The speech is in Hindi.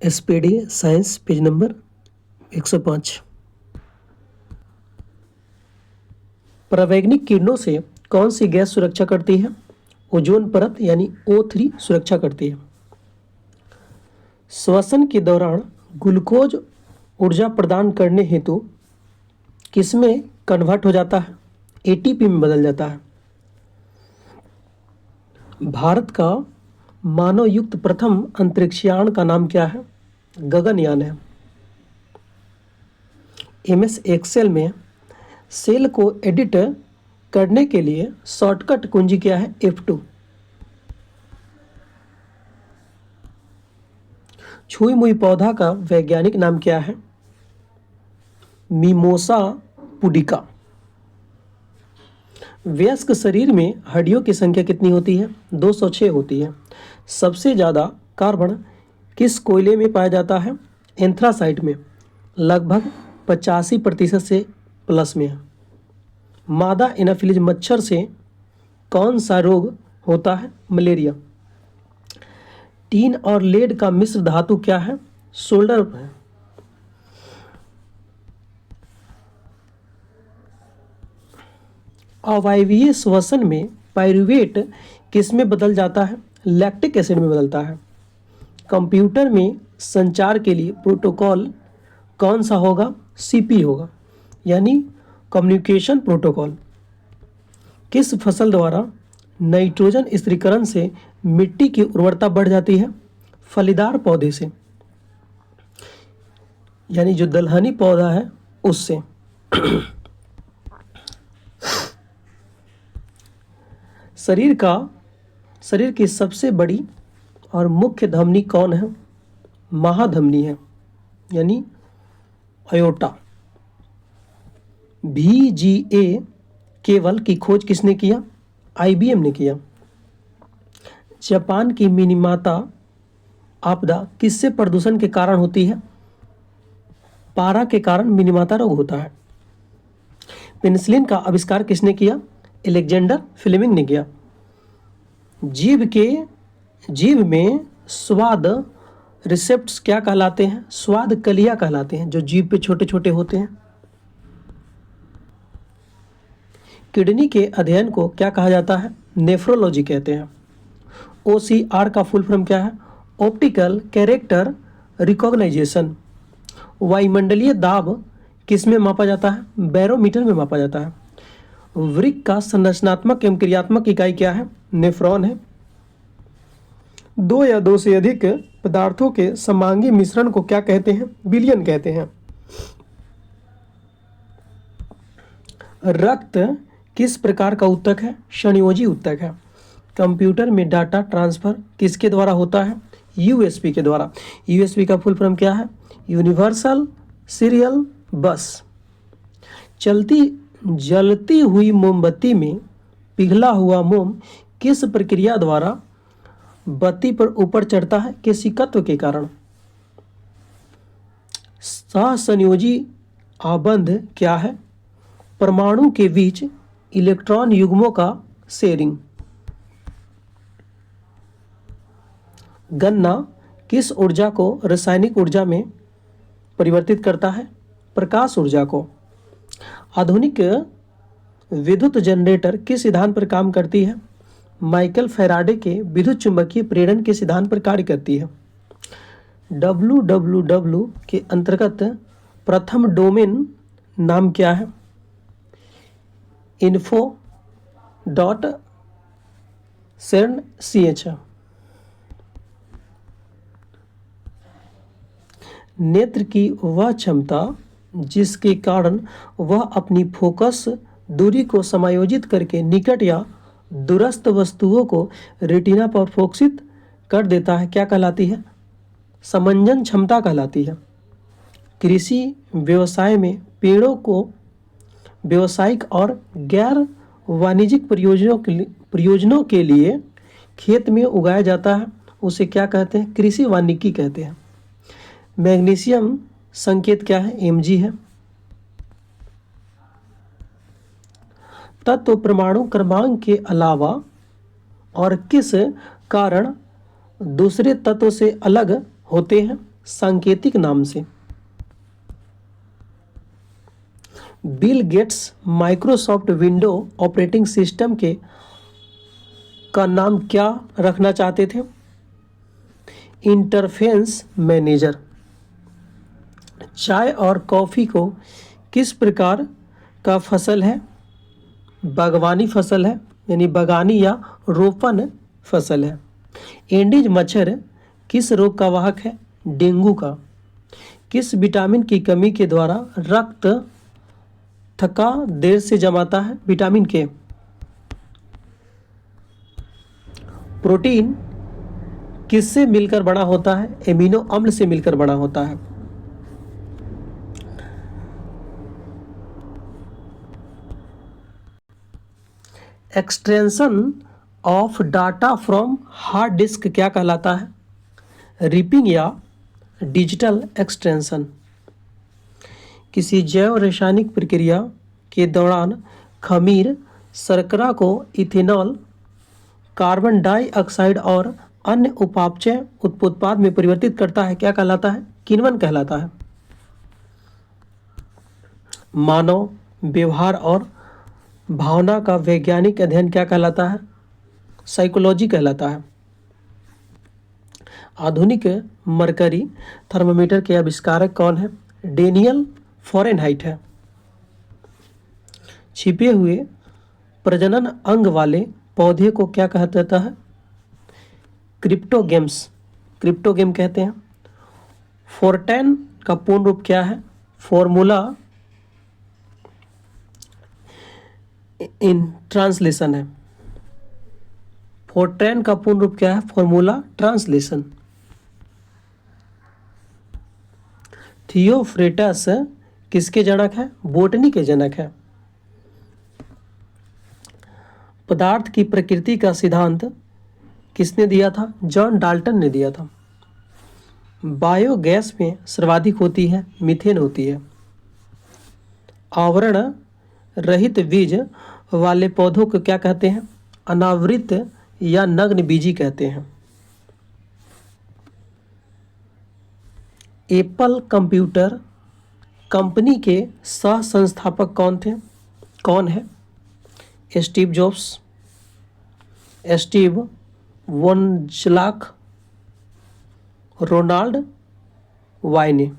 SPD science page number 105। परावैंगिक किरणों से कौन सी गैस सुरक्षा करती है? ओजोन परत यानी O3 सुरक्षा करती है। श्वसन के दौरान ग्लूकोज ऊर्जा प्रदान करने हेतु किसमें कन्वर्ट हो जाता है? ATP में बदल जाता है। भारत का मानव युक्त प्रथम अंतरिक्षयान का नाम क्या है? गगनयान है। MS एक्सेल में सेल को एडिट करने के लिए शॉर्टकट कुंजी क्या है? F2। छुई मुई पौधा का वैज्ञानिक नाम क्या है? Mimosa pudica. वयस्क शरीर में हड्डियों की संख्या कितनी होती है? 206 होती है। सबसे ज़्यादा कार्बन किस कोयले में पाया जाता है? एंथ्रासाइट में, लगभग 85% से प्लस में है। मादा एनाफिलीज मच्छर से कौन सा रोग होता है? मलेरिया। टीन और लेड का मिश्र धातु क्या है? सोल्डर है। अवायवीय श्वसन में पाइरूवेट किस में बदल जाता है? लैक्टिक एसिड में बदलता है। कंप्यूटर में संचार के लिए प्रोटोकॉल कौन सा होगा? CP होगा, यानी कम्युनिकेशन प्रोटोकॉल। किस फसल द्वारा नाइट्रोजन स्थिरीकरण से मिट्टी की उर्वरता बढ़ जाती है? फलीदार पौधे से, यानी जो दलहनी पौधा है उससे। शरीर की सबसे बड़ी और मुख्य धमनी कौन है? महाधमनी है, यानी अयोटा। VGA केबल की खोज किसने किया? IBM ने किया। जापान की मिनीमाता आपदा किससे प्रदूषण के कारण होती है? पारा के कारण मिनीमाता रोग होता है। पेनिसिलिन का आविष्कार किसने किया? अलेक्जेंडर फ्लेमिंग ने किया। जीभ में स्वाद रिसेप्टर्स क्या कहलाते हैं? स्वाद कलियां कहलाते हैं, जो जीभ पे छोटे छोटे होते हैं। किडनी के अध्ययन को क्या कहा जाता है? नेफ्रोलॉजी कहते हैं। OCR का फुल फॉर्म क्या है? Optical character recognition. वायुमंडलीय दाब किस में मापा जाता है? बैरोमीटर में मापा जाता है। वृक्क का संरचनात्मक एवं क्रियात्मक इकाई क्या है? नेफ्रॉन है। दो या दो से अधिक पदार्थों के समांगी मिश्रण को क्या कहते हैं? विलयन कहते हैं। रक्त किस प्रकार का ऊतक है? संयोजी ऊतक है। कंप्यूटर में डाटा ट्रांसफर किसके द्वारा होता है? USB के द्वारा। USB का फुल फॉर्म क्या है? यूनिवर्सल सीरियल बस। जलती हुई मोमबत्ती में पिघला हुआ मोम किस प्रक्रिया द्वारा बत्ती पर ऊपर चढ़ता है? केशिकत्व के कारण। सहसंयोजी आबंध क्या है? परमाणु के बीच इलेक्ट्रॉन युग्मों का शेयरिंग। गन्ना किस ऊर्जा को रासायनिक ऊर्जा में परिवर्तित करता है? प्रकाश ऊर्जा को। आधुनिक विद्युत जनरेटर किस सिद्धांत पर काम करती है? माइकल फैराडे के विद्युत चुंबकीय प्रेरण के सिद्धांत पर कार्य करती है। WWW के अंतर्गत प्रथम डोमेन नाम क्या है? info.cern.ch। नेत्र की वह क्षमता जिसके कारण वह अपनी फोकस दूरी को समायोजित करके निकट या दूरस्थ वस्तुओं को रेटिना पर फोकसित कर देता है, क्या कहलाती है? समंजन क्षमता कहलाती है। कृषि व्यवसाय में पेड़ों को व्यावसायिक और गैर वाणिज्यिक प्रयोजनों के लिए खेत में उगाया जाता है, उसे क्या कहते हैं? कृषि वानिकी कहते हैं। मैग्नीशियम संकेत क्या है? Mg है। तत्व परमाणु क्रमांक के अलावा और किस कारण दूसरे तत्व से अलग होते हैं? सांकेतिक नाम से। Bill Gates Microsoft window operating system के का नाम क्या रखना चाहते थे? Interface manager. चाय और कॉफ़ी को किस प्रकार का फसल है? बागवानी फसल है, यानी बागानी या रोपण फसल है। एंडीज मच्छर किस रोग का वाहक है? डेंगू का। किस विटामिन की कमी के द्वारा रक्त थक्का देर से जमाता है? विटामिन के। प्रोटीन किससे मिलकर बना होता है? एमिनो अम्ल से मिलकर बना होता है। Extension of data from hard disk क्या कहलाता है? रिपिंग या डिजिटल एक्सटेंशन। किसी जैव रासायनिक प्रक्रिया के दौरान खमीर शर्करा को इथेनॉल, कार्बन डाइऑक्साइड और अन्य उपापचय उत्पाद में परिवर्तित करता है, क्या कहलाता है? किण्वन कहलाता है। मानव व्यवहार और भावना का वैज्ञानिक अध्ययन क्या कहलाता है? साइकोलॉजी कहलाता है। आधुनिक मरकरी थर्मामीटर के आविष्कारक कौन है? डेनियल फ़ारेनहाइट है। छिपे हुए प्रजनन अंग वाले पौधे को क्या कहा जाता है? क्रिप्टोगेम कहते हैं। फोर्टेन का पूर्ण रूप क्या है? फॉर्मूला इन ट्रांसलेशन है। फोर्ट्रेन का पूर्ण रूप क्या है? Formula translation. थियोफ्रेटस किसके जनक है? बोटनी के जनक है। पदार्थ की प्रकृति का सिद्धांत किसने दिया था? जॉन डाल्टन ने दिया था। बायोगैस में सर्वाधिक होती है मीथेन होती है। आवरण रहित बीज वाले पौधों को क्या कहते हैं? अनावृत या नग्न बीजी कहते हैं। एप्पल कंप्यूटर कंपनी के सह संस्थापक कौन है? Steve Jobs, Steve Wozniak, Ronald वायने।